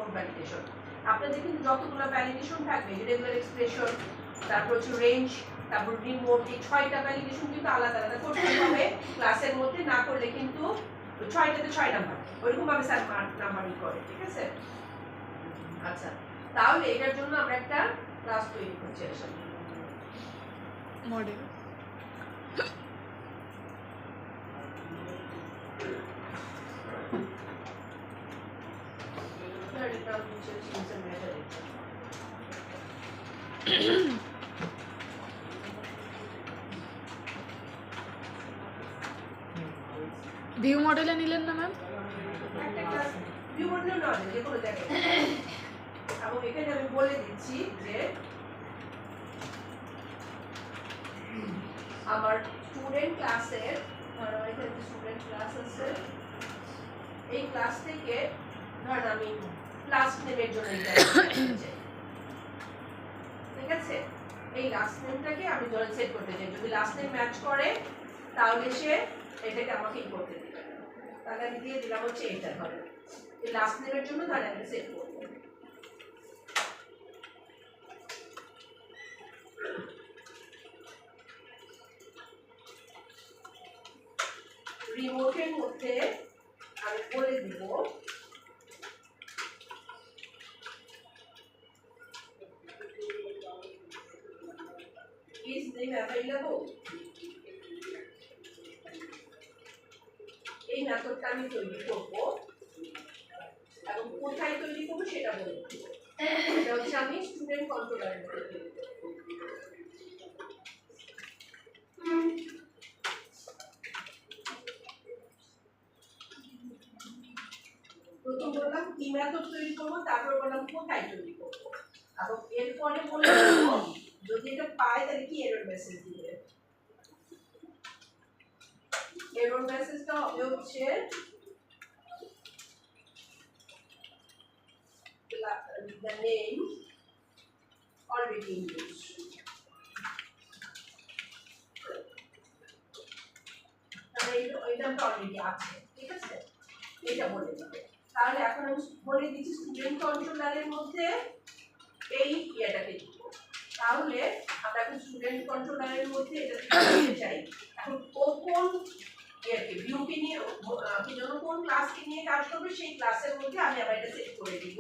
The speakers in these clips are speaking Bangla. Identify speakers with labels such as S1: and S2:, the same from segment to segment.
S1: Mode validation. আপনাদের কিন্তু যতগুলো ভ্যালিডেশন থাকবে, রেগুলার এক্সপ্রেশন, তারপর হচ্ছে রেঞ্জ, তারপর রিমোট, এই 6টা ভ্যালিডেশন কিন্তু আলাদা আলাদা করতে হবে ক্লাসের মধ্যে, না করলে কিন্তু 6টাতে 6 নাম্বার ওইরকম ভাবে স্যার নাম্বারই করে, ঠিক আছে? আচ্ছা, তাহলে এটার জন্য আমরা একটা ক্লাস তৈরি করছি আসলে
S2: মডেল। ভিউ মডেলে নিলেন না ম্যাম?
S1: একটা ক্লাস ভিউ মডেলে নয়, যে কোনো জায়গায়। এবং এখানে আমি বলে দিচ্ছি যে আমার স্টুডেন্ট ক্লাসের, ধরো এখানে স্টুডেন্ট ক্লাস আছে, এই ক্লাস থেকে ধর আমি লাস্ট নেমের জন্য ঠিক আছে, এই লাস্ট নেমটাকে আমি ধরে সেট করতে চাই। যদি লাস্ট নেম ম্যাচ করে তাহলে সে এটাকে আমাকে ই করতে দিবে, তাহলে আমি দিয়ে দিলাম হচ্ছে এটা। ধরে এই লাস্ট নেমের জন্য তাহলে আমি সেট করব রিমোটের মধ্যে আমি বলে দিব is name available। এই মেথডটা আমি তৈরি করব এবং কোথায় তৈরি করব সেটা বলে দেব। এটা হচ্ছে আমি স্টুডেন্ট কন্ট্রোলারের মধ্যে তৈরি করব। প্রথম বললাম কি মেথড তৈরি করব, তারপর বললাম কোথায় তৈরি করব, এবং এরপরে বললাম যদি এটা পায় তাহলে কি এরর মেসেজ দিবে। এরর মেসেজটা হবে হচ্ছে the name already in use। এই নামটা অলরেডি আছে, ঠিক আছে, এটা বলে দিবে। তাহলে এখন আমি বলে দিচ্ছি স্টুডেন্ট কন্ট্রোলারের মধ্যে এই ইয়েটাকে দিব। তাহলে আমরা এখন স্টুডেন্ট কন্ট্রোলারের মধ্যে এটা দিতে চাই। এখন কোন ইয়েকে ভিউকে নিয়ে কি জন্য কোন ক্লাসকে নিয়ে কাজ করবে সেই ক্লাসের মধ্যে আমি আবার এটা সেট করে দিব।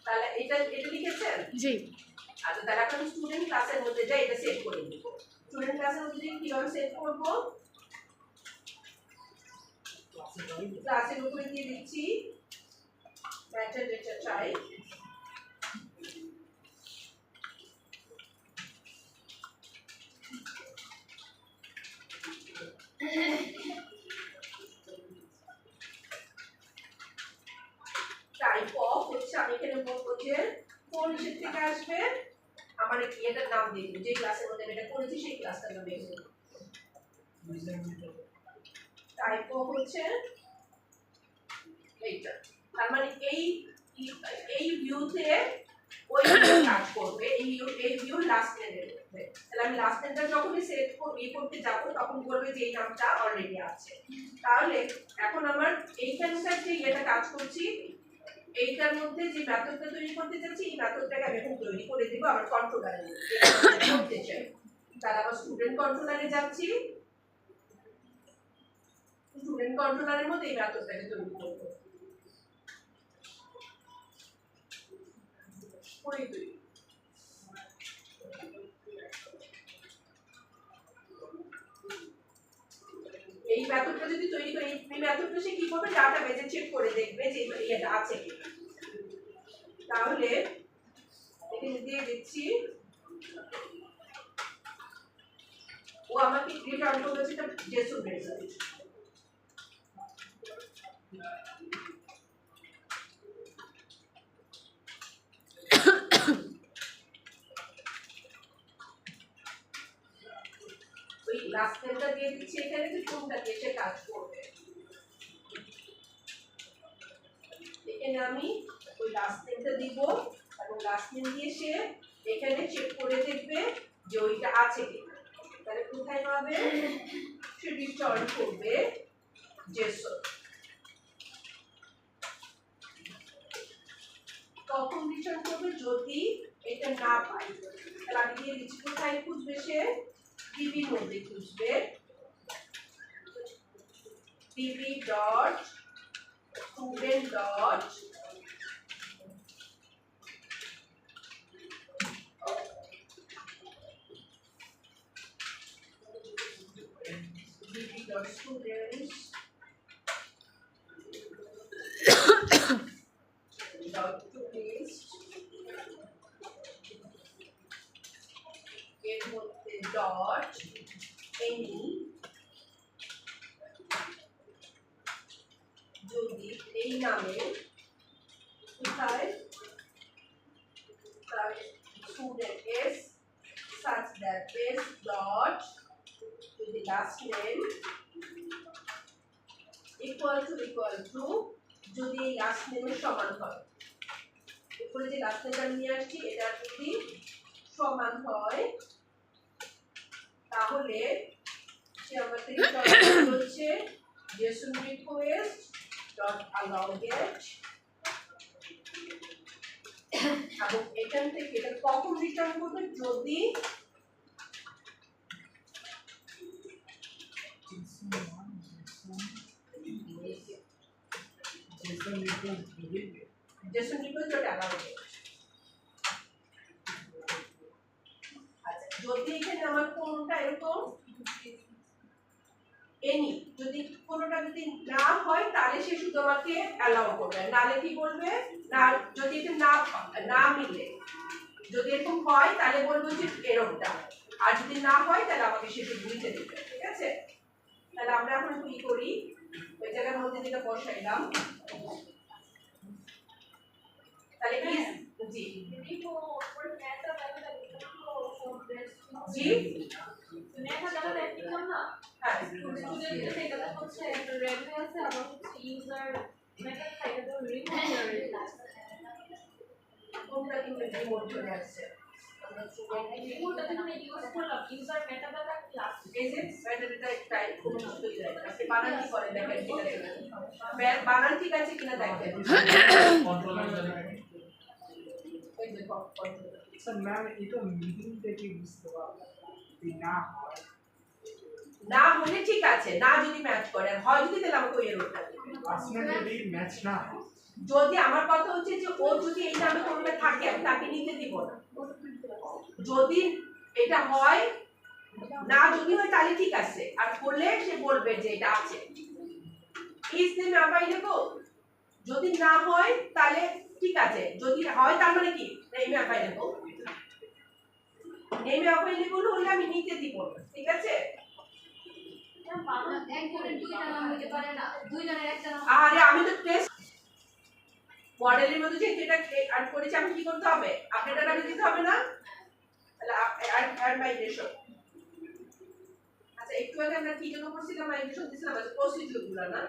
S1: তাহলে এটা লিখেছেন?
S2: জি।
S1: আচ্ছা, তাহলে এখন স্টুডেন্ট ক্লাসের মধ্যে যাই এটা সেট করে দিব। স্টুডেন্ট ক্লাসের মধ্যে কিভাবে সেট করব? ক্লাসের উপরে দিয়ে দিচ্ছি metadata type, টাইপ অফ হচ্ছে আমি এখানে বলবো যে কোন সেট থেকে আসবে, আমার এটার নাম দিয়ে দিই, যে ক্লাসের মধ্যে এটা করেছি সেই ক্লাসটার নাম দিয়ে দিই। টাইপ অফ হচ্ছে এইটা, তার মানে এই ভিউতে ওই কাজ করবে, এই ভিউ লাস্ট নেমে করবে। তাহলে আমি লাস্ট নেমটা যখনই সেট করতে যাব তখন বলবে যে এই নামটা অলরেডি আছে। তাহলে এখন আমার এইখানকার যে এটা কাজ করছি, এইটার মধ্যে যে মেথডটা তৈরি করতে যাচ্ছি, এই মেথডটাকে আমি এখন তৈরি করে দিব আমার কন্ট্রোলারে করতে চাই। তাহলে আবার স্টুডেন্ট কন্ট্রোলারে যাচ্ছি, স্টুডেন্ট কন্ট্রোলারের মধ্যে এই মেথডটাকে তৈরি করব। এই মেথডটা যদি তৈরি করি, এই মেথডটা সে কি করবে, ডাটাবেজে চেক করে দেখবে যে এটা আছে কিনা। তাহলে এখানে দিয়ে দিচ্ছি ও আমাকে রিটার্ন করবে সেটা জেসন রেজাল্ট। ওই লাস্ট নেমটা দিয়ে দিচ্ছি এখানে যে কোনটা দিয়ে সে কাজ করবে। এখানে আমি ওই লাস্ট নেমটা দিব এবং লাস্ট নেম দিয়ে সে এখানে চেক করে দেখবে যে ওইটা আছে কিনা। তাহলে কোথায় পাবে, সে রিটার্ন করবে জেসন। রিটার্ন করবে যদি এটা না পাই। তাহলে আমি দিয়ে দিচ্ছি কোথায় খুঁজবে সে, ডিবির মধ্যে খুঁজবে, DB dot student dot DB dot student dot to list এর মধ্যে ডট এনি যদি এই নামে কোথায় student s such that s dot with the last name equal to যদি এই লাস্ট নেমের সমান হয়, উপরে যে লাস্ট নেমটা নিয়ে আসছি এটা যদি সমান হয় তাহলে সে আমাকে রিটার্ন হচ্ছে json request dot allow get, এবং এখান থেকে এটা কখন রিটার্ন করবে যদি json request dot allow get। আচ্ছা যদি এখানে আমার কোনটা এরকম এনি যদি কোনটা যদি না হয় তাহলে সে শুধু আমাকে অ্যালাউ করবে, নালে কি বলবে না, যদি এটা না মিলে যদি এরকম হয় তাহলে বলবো যে এররটা, আর যদি না হয় তাহলে আমাকে সেটা বুঝে দিবে। ঠিক আছে, তাহলে আমরা এখন কি করি, ওই জায়গার মধ্যে যেটা বসাইলাম তাহলে জি জি কোনটা কিন্তু রিমোট চলে আসছে, বানান ঠিক আছে কিনা দেখেন। না হলে ঠিক আছে, না যদি ম্যাচ করে, হয় যদি তাহলে আমাকে ওই এররটা দিবে। যদি আমার কথা হচ্ছে যে ও যদি এই নামে কোনটা থাকে আমি তাকে নিতে দিব না, যদি এটা হয় না যদি হয় তাহলে ঠিক আছে, আর করলে সে বলবে যে এটা আছে ইজ নেম অ্যাভাইলেবল, যদি না হয় তাহলে ঠিক আছে, যদি হয় তার মানে কি নেম অ্যাভাইলেবল, নেম অ্যাভাইলেবল হলে আমি নিতে দিব না। ঠিক আছে, আরে আমি তো টেস্ট মডেলের মধ্যে যে এটা অ্যাড করেছি আমি কি করতে হবে, আপডেট আগে দিতে হবে না, তাহলে অ্যাড মাইগ্রেশন। আচ্ছা একটু আগে আমরা কি জন্য করছিলাম, মাইগ্রেশন দিছিলাম প্রসিডিউর গুলো না,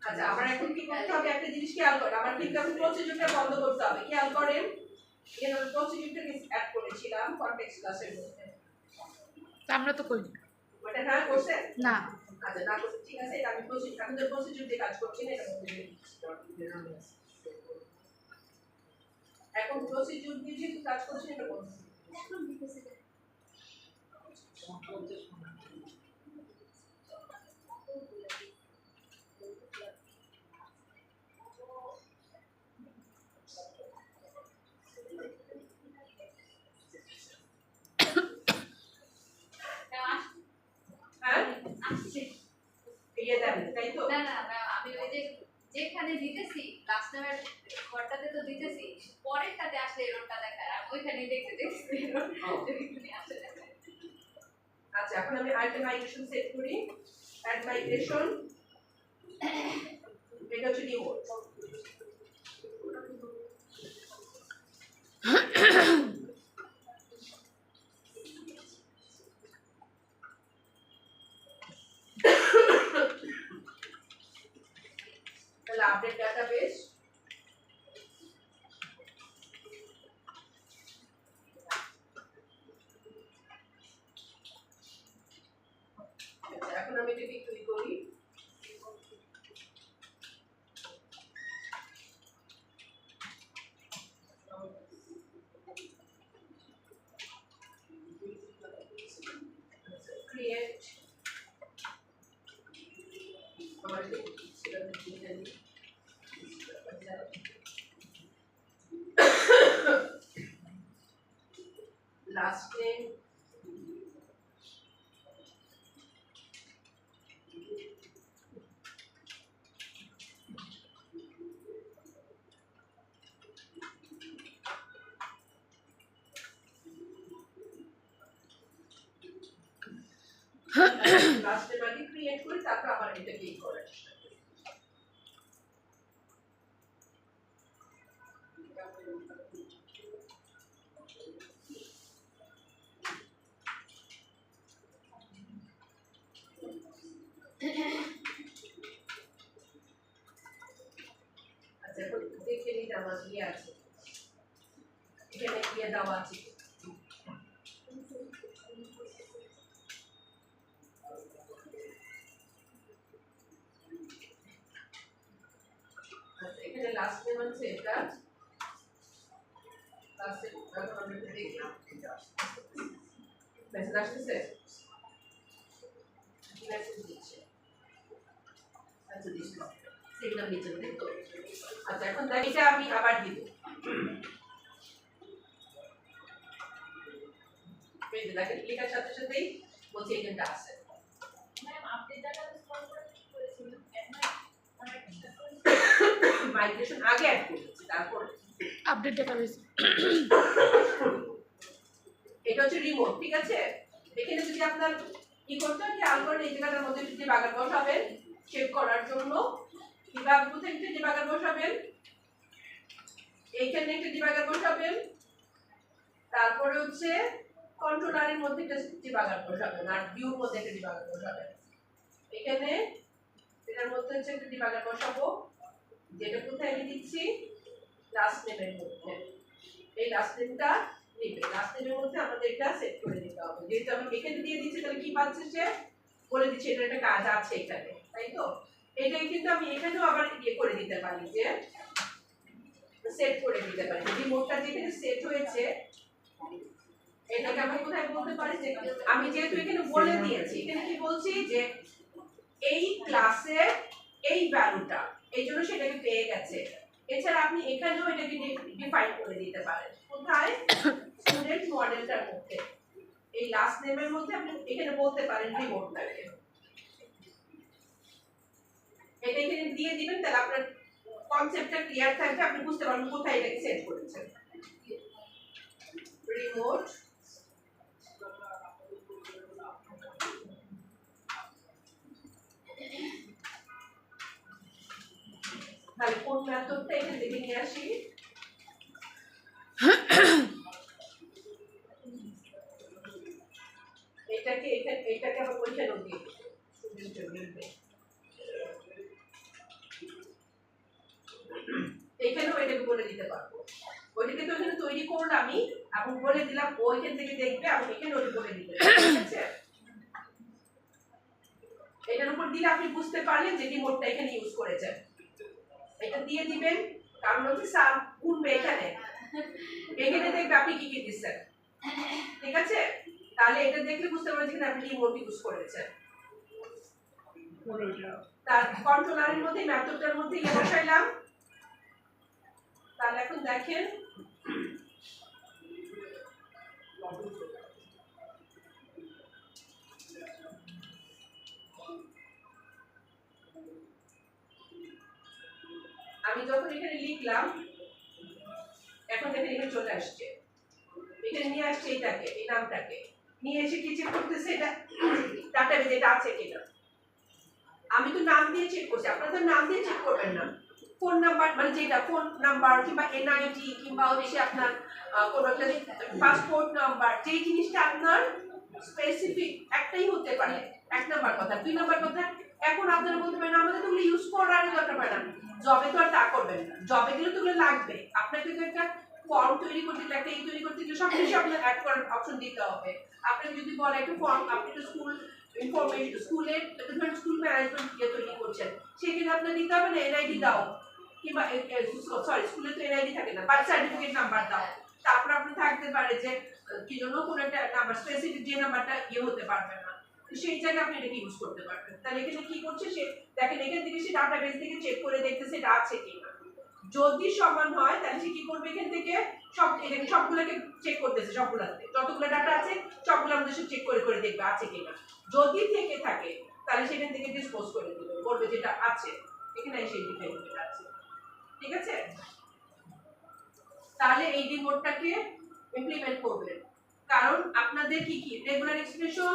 S1: আচ্ছা আমরা এখন কি করতে হবে, একটা জিনিস খেয়াল করেন, আমার কিন্তু এখন প্রসিডিউরটা বন্ধ করতে হবে, খেয়াল করেন এখানে আমরা প্রসিডিউরটাকে অ্যাড করেছিলাম কনটেক্সট ক্লাসের মধ্যে,
S2: আমরা তো করি
S1: ওটা না করছেন
S2: না।
S1: আচ্ছা না করছেন ঠিক আছে, এটা আমি প্রসিডিউর এখন যে প্রসিডিউর দিয়ে কাজ করছি না এটা বলতে এখন প্রসিডিউর দিয়ে যে কাজ করছি এটা বলছি এখন লিখেছি
S3: যেখানে দিতেছি লাস্ট নাম্বার ঘরটাতে তো দিতেছি, পরেরটাতে আসলে এররটা দেখায়, আর ওইখানে দেখতে দেখতে এরর আসে দেখায়।
S1: আচ্ছা এখন আমি আইটেম মাইগ্রেশন সেট করি, অ্যাড মাইগ্রেশন এটা হচ্ছে ডিমোট, তাহলে আপডেট ডাটাবেস এখন create last name last name আগে ক্রিয়েট করে তারপর আবার এটা ক্লিক করার চেষ্টা করি। আচ্ছা এখন দেখে নিতে আমার কি আছে, এখানে কি দেওয়া আছে। এখানে লাস্ট নেম আছে এটা, লাস্ট নেম এখন আমরা দেখি মেসেজ আসছে, মেসেজ দিচ্ছে। আচ্ছা দিচ্ছি সিগন্যাল নিচে দেখো। আচ্ছা এখন দেখ এটা আমি আবার দিব, এই যে দেখেন লেখার সাথে সাথেই বলছে এজেন্টটা আছে।
S3: ম্যাম আপনি ডাটাবেস কল করে কি করেছিলেন?
S1: মাইগ্রেশন আগে অ্যাড করেছি, তারপর
S2: আপডেট ডেটাবেস।
S1: এটা হচ্ছে রিমোট, ঠিক আছে। এখানে যদি আপনার কি করতে হয়, খেয়াল করেন এই জায়গাটার মধ্যে যদি বাগান বসাবেন চেক করার জন্য, কিভাবে কোথায় একটা ডিবাগার বসাবেন, এইখানে একটা ডিবাগার বসাবেন, তারপরে হচ্ছে কন্ট্রোলারের মধ্যে একটা ডিবাগার বসাবেন, আর ভিউর মধ্যে একটা ডিবাগার বসাবেন। এখানে এটার মধ্যে হচ্ছে একটা ডিবাগার বসাবো, যেটা কোথায় আমি দিচ্ছি লাস্ট নেমের মধ্যে। এই লাস্ট নেমটা নিবে, লাস্ট নেমের মধ্যে আমাদের এটা সেট করে দিতে হবে। যেহেতু আমি এখানে দিয়ে দিচ্ছি তাহলে কি পাচ্ছে সে বলে দিচ্ছে এটা একটা কাজ আছে এখানে, তাই তো। এটাই কিন্তু আমি এখানেও আবার ইয়ে করে দিতে পারি, যে সেট করে দিতে পারি। যদি মোডটা যেখানে সেট হয়েছে এটাকে আমি কোথায় বলতে পারি, যে আমি যেহেতু এখানে বলে দিয়েছি, এখানে কি বলছি যে এই ক্লাসে এই ভ্যালুটা, এই জন্য সেটাকে পেয়ে গেছে। এছাড়া আপনি এখানেও এটাকে ডিফাইন করে দিতে পারেন, কোথায় স্টুডেন্ট মডেলটার মধ্যে এই লাস্ট নেমের মধ্যে আপনি এখানে বলতে পারেন রিমোটটাকে, এটা এখানে দিয়ে দিবেন, তাহলে আপনার কনসেপ্টটা ক্লিয়ার থাকবে, আপনি বুঝতে পারবেন কোথায় এটাকে সেট করেছেন। রিমোট তাহলে কোন মেথডটা এখানে দেখে নিয়ে আসি। এটাকে এটাকে আবার ওইখানেও দিয়ে স্টুডেন্টের মধ্যে, এখানেও এটাকে বলে দিতে পারবো। ওইটাকে তো এখানে তৈরি করলাম আমি, এবং বলে দিলাম ওইখান থেকে দেখবে, এবং এখানে ওটা বলে দিতে পারবো, ঠিক আছে। এটার উপর দিলে আপনি বুঝতে পারলেন যে রিমোটটা এখানে ইউজ করেছেন। এটা দিয়ে দিবেন, কারণ হচ্ছে সাম গুনবে এখানে, এখানে দেখবে আপনি কি কি দিচ্ছেন, ঠিক আছে। তাহলে এটা দেখলে বুঝতে পারবেন যে আপনি রিমোট ইউজ করেছেন। তার কন্ট্রোলারের মধ্যে মেথডটার মধ্যে ইয়ে বসাইলাম। তাহলে এখন দেখেন আমি যখন এখানে লিখলাম, এখন দেখেন এখানে চলে আসছে, এখানে নিয়ে আসছে এটাকে, এই নামটাকে নিয়ে এসে কি চেক করতেছে এটা ডাটাবেজে এটা আছে কিনা। আমি তো নাম দিয়ে চেক করছি, আপনারা তো নাম দিয়ে চেক করবেন না। ফোন নাম্বার মানে যেটা ফোন নাম্বার কিংবা এনআইডি কিংবা হচ্ছে আপনার কোনো একটা পাসপোর্ট নাম্বার, যেই জিনিসটা আপনার স্পেসিফিক একটাই হতে পারে, এক নাম্বার কথা। দুই নাম্বার কথা, এখন আপনারা বলতে পারেন আমাদের তো ওগুলো ইউজ করার দরকার পড়ে না, জবে তো আর তা করবেন না, জবে গেলে তো ওগুলো লাগবে। আপনাকে তো একটা ফর্ম তৈরি করতে গেলে, একটা এই তৈরি করতে গেলে সব কিছু আপনার অ্যাড করার অপশন দিতে হবে। আপনাকে যদি বলে একটা ফর্ম, আপনি তো স্কুল ইনফরমেশন স্কুলের ধরুন স্কুল ম্যানেজমেন্ট দিয়ে তৈরি করছেন, সেখানে আপনার দিতে হবে না এনআইডি দাও, কিংবা সরি স্কুলে তো এনআইডি থাকে না, বার্থ সার্টিফিকেট নাম্বার দাও। তারপর আপনি থাকতে পারে যে কি জন্য কোনো একটা নাম্বার স্পেসিফিক যে নাম্বারটা ইয়ে হতে পারবে না, সেই জায়গায় আপনি এটাকে ইউজ করতে পারবেন। তাহলে এখানে কি করছে সে, দেখেন এখান থেকে সে ডাটাবেস থেকে চেক করে দেখতেছে এটা আছে কিনা, যদি সমান হয় তাহলে সে কি করবে, এখান থেকে সবগুলোকে চেক করতেছে, সবগুলোতে যতগুলো ডাটা আছে সবগুলোর মধ্যে সে চেক করে করে দেখবে আছে কিনা, যদি থেকে থাকে তাহলে সেখান থেকে ডিসপোজ করে দিবে, বলবে যেটা আছে, এখানে সেই ডিফাইন করে আছে। ঠিক আছে, তাহলে এই রিপোর্টটাকে ইমপ্লিমেন্ট করবেন। কারণ আপনাদের কি কি রেগুলার এক্সপ্রেশন